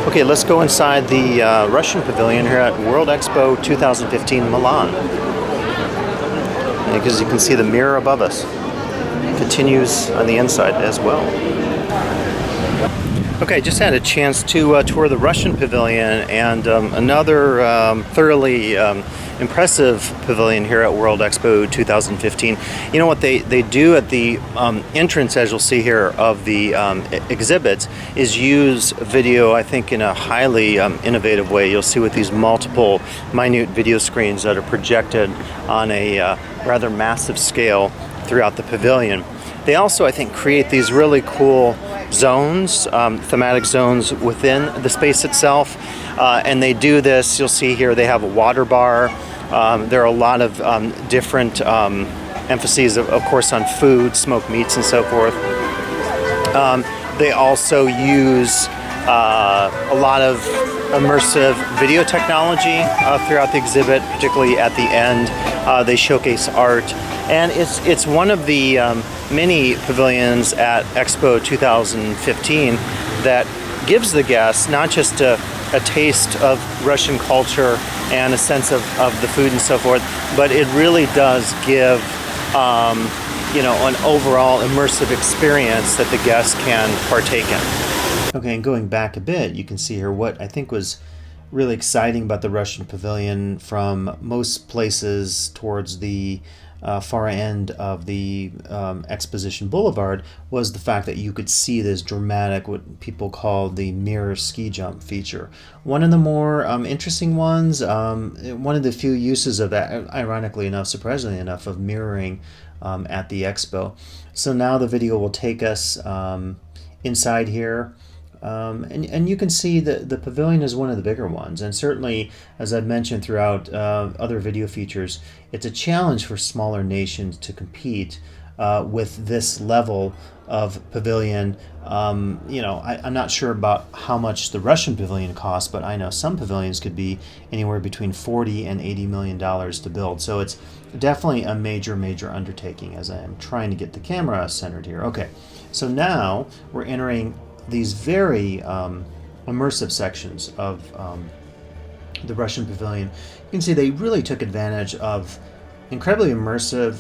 Okay, let's go inside the Russian Pavilion here at World Expo 2015 Milan. Because you can see the mirror above us continues on the inside as well. Okay, just had a chance to tour the Russian Pavilion, and another thoroughly impressive pavilion here at World Expo 2015. You know what they do at the entrance, as you'll see here, of the exhibits, is use video, I think, in a highly innovative way. You'll see with these multiple minute video screens that are projected on a rather massive scale throughout the pavilion. They also, I think, create these really cool zones, thematic zones within the space itself, and they do this. You'll see here they have a water bar. There are a lot of different emphases, of course, on food, smoked meats, and so forth. They also use a lot of immersive video technology throughout the exhibit, particularly at the end. They showcase art, and it's one of the many pavilions at Expo 2015 that gives the guests not just a taste of Russian culture and a sense of the food and so forth, but it really does give an overall immersive experience that the guests can partake in. Okay, and going back a bit, you can see here what I think was really exciting about the Russian Pavilion from most places towards the far end of the Exposition Boulevard was the fact that you could see this dramatic, what people call the mirror ski jump feature. One of the more interesting ones, one of the few uses of that, ironically enough, surprisingly enough, of mirroring at the Expo. So now the video will take us inside here. And you can see that the pavilion is one of the bigger ones, and certainly, as I've mentioned throughout other video features, it's a challenge for smaller nations to compete with this level of pavilion. I'm not sure about how much the Russian pavilion costs, but I know some pavilions could be anywhere between $40 and $80 million to build. So it's definitely a major undertaking, as I am trying to get the camera centered here. Okay, so now we're entering these very immersive sections of the Russian Pavilion. You can see they really took advantage of incredibly immersive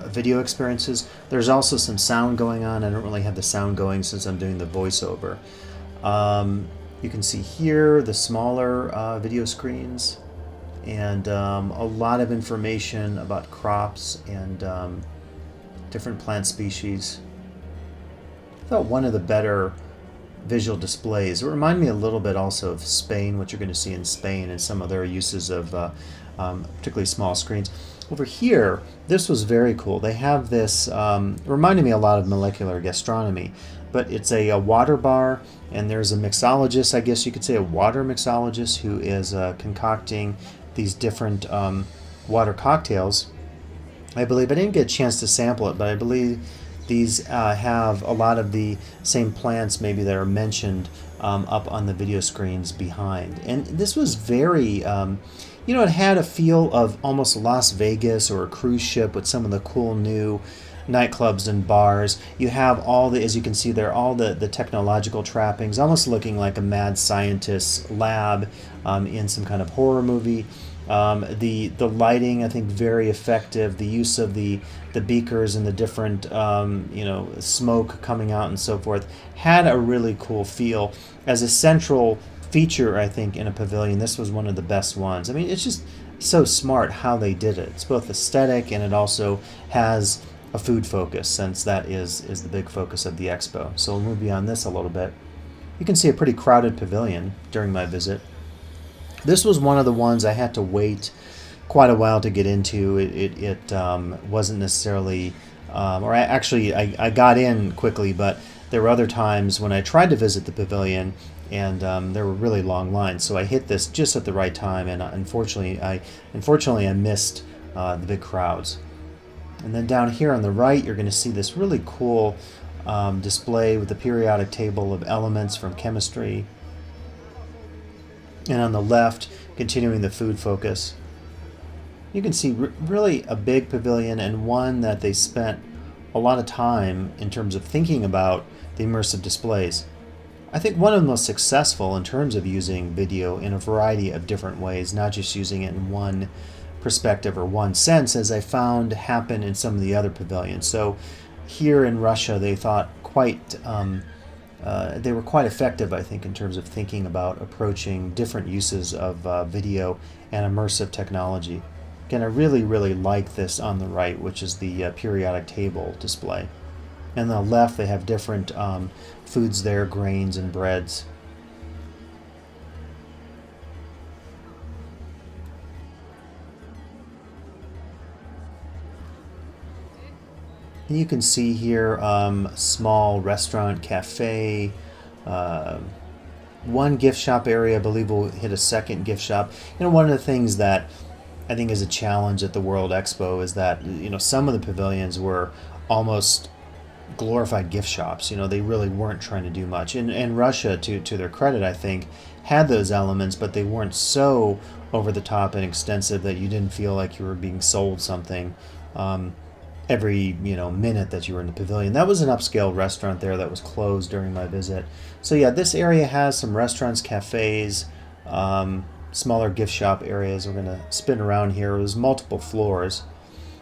video experiences. There's also some sound going on. I don't really have the sound going since I'm doing the voiceover. You can see here the smaller video screens, and a lot of information about crops and different plant species. I thought one of the better visual displays. It reminded me a little bit also of Spain, what you're going to see in Spain, and some other uses of particularly small screens. Over here, this was very cool. They have this, reminded me a lot of molecular gastronomy, but it's a water bar, and there's a mixologist, I guess you could say a water mixologist, who is concocting these different water cocktails. I believe, I didn't get a chance to sample it, but I believe these have a lot of the same plants maybe that are mentioned up on the video screens behind. And this was very, it had a feel of almost Las Vegas or a cruise ship with some of the cool new nightclubs and bars. You have all the, as you can see there, all the technological trappings, almost looking like a mad scientist's lab in some kind of horror movie. The lighting, I think, very effective. The use of the beakers and the different smoke coming out and so forth had a really cool feel. As a central feature, I think, in a pavilion, this was one of the best ones. I mean, it's just so smart how they did it. It's both aesthetic, and it also has a food focus, since that is the big focus of the expo. So we'll move beyond this a little bit. You can see a pretty crowded pavilion during my visit. This was one of the ones I had to wait quite a while to get into. It wasn't necessarily, I got in quickly, but there were other times when I tried to visit the pavilion, and there were really long lines. So I hit this just at the right time, and unfortunately I missed the big crowds. And then down here on the right, you're going to see this really cool display with the periodic table of elements from chemistry. And on the left, continuing the food focus. You can see really a big pavilion, and one that they spent a lot of time in terms of thinking about the immersive displays. I think one of the most successful in terms of using video in a variety of different ways, not just using it in one perspective or one sense, as I found happen in some of the other pavilions. So here in Russia, they thought they were quite effective, I think, in terms of thinking about approaching different uses of video and immersive technology. Again, I really, really like this on the right, which is the periodic table display. And on the left, they have different foods there, grains and breads. And you can see here small restaurant, cafe, one gift shop area. I believe we'll hit a second gift shop. One of the things that I think is a challenge at the World Expo is that some of the pavilions were almost glorified gift shops. They really weren't trying to do much. And Russia, to their credit, I think, had those elements, but they weren't so over the top and extensive that you didn't feel like you were being sold something every minute that you were in the pavilion. That was an upscale restaurant there that was closed during my visit. So yeah, this area has some restaurants, cafes, smaller gift shop areas. We're going to spin around here. There's multiple floors.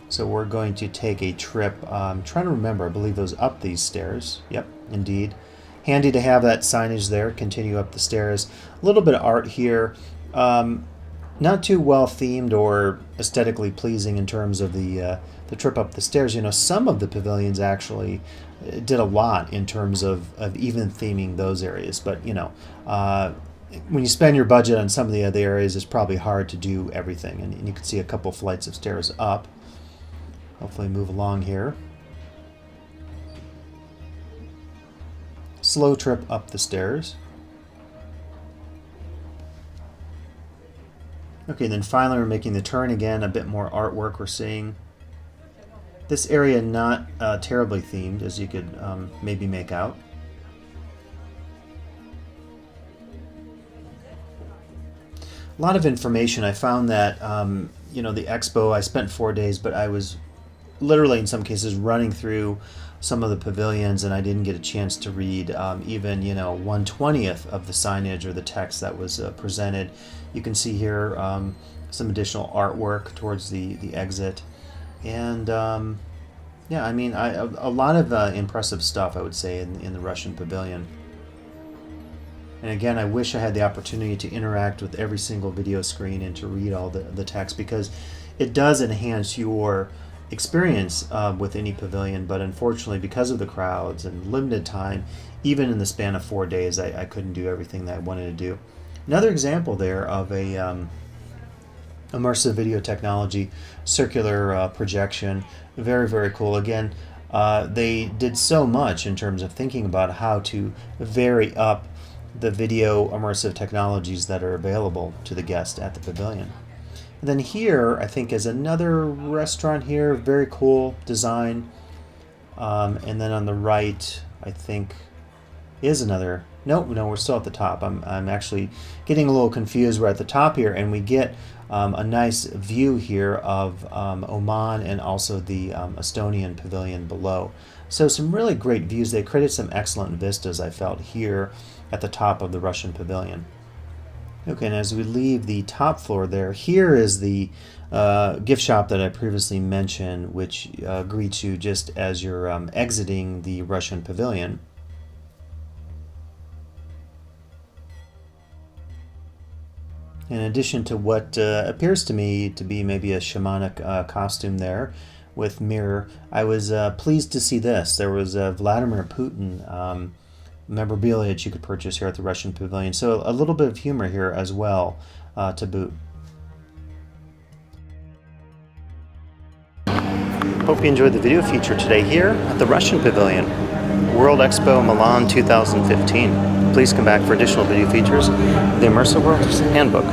So we're going to take a trip. I'm trying to remember. I believe those up these stairs. Yep, indeed. Handy to have that signage there. Continue up the stairs. A little bit of art here. Not too well themed or aesthetically pleasing in terms of the trip up the stairs. Some of the pavilions actually did a lot in terms of even theming those areas. But when you spend your budget on some of the other areas, it's probably hard to do everything. And you can see a couple flights of stairs up. Hopefully move along here. Slow trip up the stairs. Okay, then finally we're making the turn again. A bit more artwork we're seeing. This area not terribly themed, as you could maybe make out. A lot of information. I found that the expo, I spent 4 days, but I was literally in some cases running through some of the pavilions, and I didn't get a chance to read even 1/20th of the signage or the text that was presented. You can see here some additional artwork towards the exit, and yeah, I mean a lot of impressive stuff, I would say, in the Russian pavilion. And again, I wish I had the opportunity to interact with every single video screen and to read all the text, because it does enhance your experience with any pavilion. But unfortunately, because of the crowds and limited time, even in the span of 4 days, I couldn't do everything that I wanted to do. Another example there of a immersive video technology, circular projection, very, very cool. Again, they did so much in terms of thinking about how to vary up the video immersive technologies that are available to the guest at the pavilion. And then here, I think, is another restaurant here, very cool design. And then on the right, I think, is another. No, we're still at the top. I'm actually getting a little confused. We're at the top here, and we get a nice view here of Oman and also the Estonian pavilion below. So some really great views. They created some excellent vistas, I felt, here at the top of the Russian pavilion. Okay, and as we leave the top floor there, here is the gift shop that I previously mentioned, which greets you just as you're exiting the Russian pavilion. In addition to what appears to me to be maybe a shamanic costume there with mirror, I was pleased to see this. There was Vladimir Putin memorabilia that you could purchase here at the Russian pavilion. So a little bit of humor here as well to boot. Hope you enjoyed the video feature today here at the Russian Pavilion, World Expo Milan 2015. Please come back for additional video features, the Immersive World Handbook.